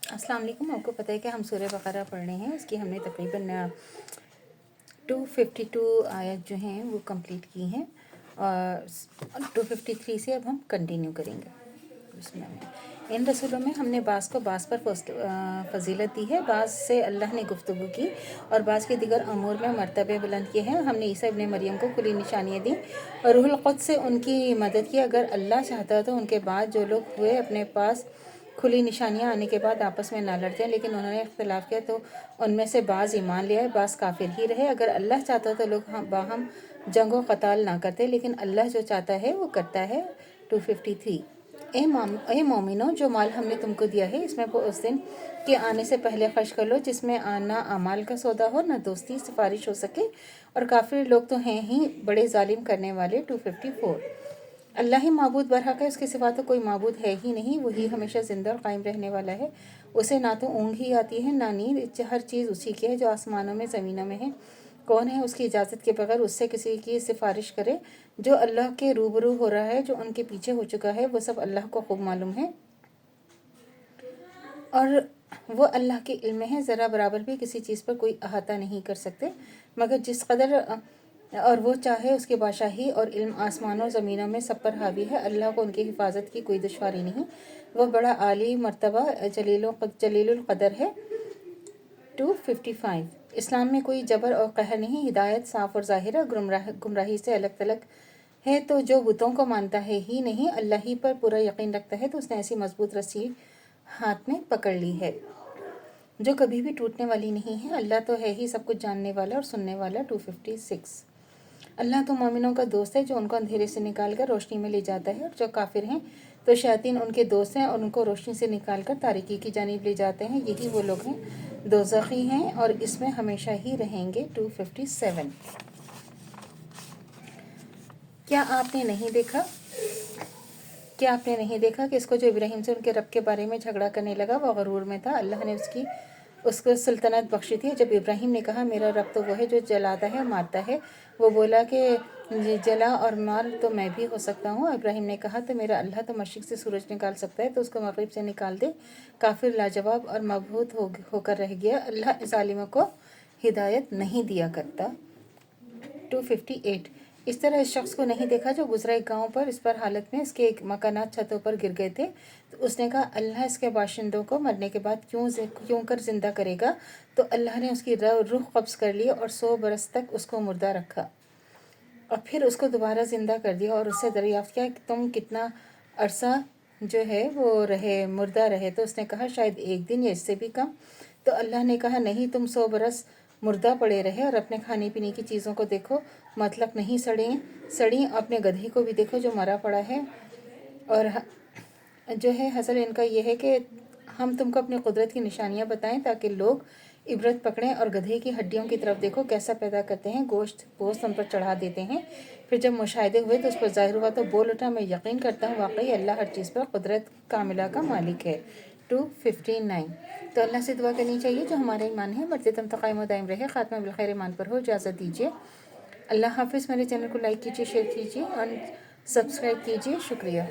अस्सलाम वालेकुम। आपको पता है कि हम सूरह बकरा पढ़ रहे हैं। इसकी हमने तकरीबन 252 आयत जो हैं वो कंप्लीट की हैं और 253 से अब हम कंटिन्यू करेंगे। इन रसूलों में हमने बास को बास पर फजीलत दी है, बास से अल्लाह ने गुफ्तगू की और बास के दिगर अमूर में मरतबे बुलंद किए हैं। हमने ईसा इब्ने मरियम को खुली निशानियाँ दी और रूहुल कुद्स से उनकी मदद की। अगर अल्लाह चाहता तो उनके बाद जो लोग हुए अपने पास खुली निशानियाँ आने के बाद आपस में ना लड़ते हैं, लेकिन उन्होंने इख्तिलाफ़ किया तो उनमें से बाज़ ईमान ले आए, बाज़ काफिर ही रहे। अगर अल्लाह चाहता तो लोग बाहम जंग व क़ताल ना करते, लेकिन अल्लाह जो चाहता है वो करता है। 253 ए मोमिनो, जो माल हमने तुमको दिया है इसमें वो उस दिन के आने से पहले खर्च कर लो जिसमें ना अमाल का सौदा हो, ना दोस्ती सिफारिश हो सके, और काफिर लोग तो हैं ही बड़े जालिम करने वाले। 254 अल्लाह ही माबूद बरहक है, उसके सिवा तो कोई माबूद है ही नहीं। वही हमेशा ज़िंदा और कायम रहने वाला है। उसे ना तो ऊँघ ही आती है ना नींद, हर चीज़ उसी की है जो आसमानों में ज़मीनों में है। कौन है उसकी इजाज़त के बगैर उससे किसी की सिफारिश करे? जो अल्लाह के रूबरू हो रहा है, जो उनके पीछे हो चुका है, वो सब अल्लाह को खूब मालूम है और वो अल्लाह के इल्म में है। ज़रा बराबर भी किसी चीज़ पर कोई अहाता नहीं कर सकते मगर जिस कदर और वो चाहे उसकी बादशाही और इल्म आसमानों और ज़मीनों में सब पर हावी है। अल्लाह को उनकी हिफाजत की कोई दुश्वारी नहीं, वह बड़ा आली मर्तबा जलीलुल क़दर है। 255 इस्लाम में कोई जबर और कहर नहीं, हिदायत साफ़ और ज़ाहिर, गुमराही से अलग थलग है। तो जो बुतों को मानता है ही नहीं, अल्लाह ही पर पूरा यकीन रखता है, तो उसने ऐसी मजबूत रस्सी हाथ में पकड़ ली है जो कभी भी टूटने वाली नहीं है। अल्लाह तो है ही सब कुछ जानने वाला और सुनने वाला। 256 अल्लाह तो मोमिनों का दोस्त है जो उनको अंधेरे से निकाल कर रोशनी में ले जाता है, और जो काफिर हैं तो शैतान उनके दोस्त हैं और उनको रोशनी से निकाल कर तारीकी की जानिब ले जाते हैं। यही वो लोग हैं दोज़खी हैं और इसमें हमेशा ही रहेंगे। 257 क्या आपने नहीं देखा कि इसको जो इब्राहिम से उनके रब के बारे में झगड़ा करने लगा वह गरूर में था, अल्लाह ने उसको सल्तनत बख्शी थी। जब इब्राहिम ने कहा मेरा रब तो वो है जो जलाता है और मारता है, वो बोला कि जला और मार तो मैं भी हो सकता हूँ। इब्राहिम ने कहा तो मेरा अल्लाह तो मशरिक़ से सूरज निकाल सकता है तो उसको मग़रिब से निकाल दे। काफिर लाजवाब और मबहूत होकर रह गया। अल्लाह ज़ालिमों को हिदायत नहीं दिया करता। 258 इस तरह इस शख्स को नहीं देखा जो गुजरा एक गाँव पर, इस पर हालत में इसके एक मकानात छतों पर गिर गए थे। तो उसने कहा अल्लाह इसके बाशिंदों को मरने के बाद क्यों कर जिंदा करेगा? तो अल्लाह ने उसकी रूह कब्ज़ कर ली और 100 बरस तक उसको मुर्दा रखा और फिर उसको दोबारा ज़िंदा कर दिया और उससे दरियाफ्त किया कि तुम कितना अरसा जो है वो मुर्दा रहे? तो उसने कहा शायद एक दिन या इससे भी कम। तो अल्लाह ने कहा नहीं, तुम 100 बरस मुर्दा पड़े रहे और अपने खाने पीने की चीज़ों को देखो, मतलब नहीं सड़ी। अपने गधे को भी देखो जो मरा पड़ा है। और जो है हसल इनका यह है कि हम तुमको अपनी कुदरत की निशानियां बताएं ताकि लोग इबरत पकड़ें। और गधे की हड्डियों की तरफ देखो कैसा पैदा करते हैं, गोश्त उन पर चढ़ा देते हैं। फिर जब मुशाहिदे हुए तो उस पर ज़ाहिर हुआ तो बोल उठा मैं यकीन करता हूँ वाकई अल्लाह हर चीज़ पर कुदरत कामिला का मालिक है। 259 तो अल्लाह से दुआ करनी चाहिए जो हमारा ईमान है बढ़ते तम तक कायम दायम रहे, ख़ात्मा बिलखैर ईमान पर हो। इजाज़त दीजिए। अल्लाह हाफिज़। मेरे चैनल को लाइक कीजिए, शेयर कीजिए और सब्सक्राइब कीजिए। शुक्रिया।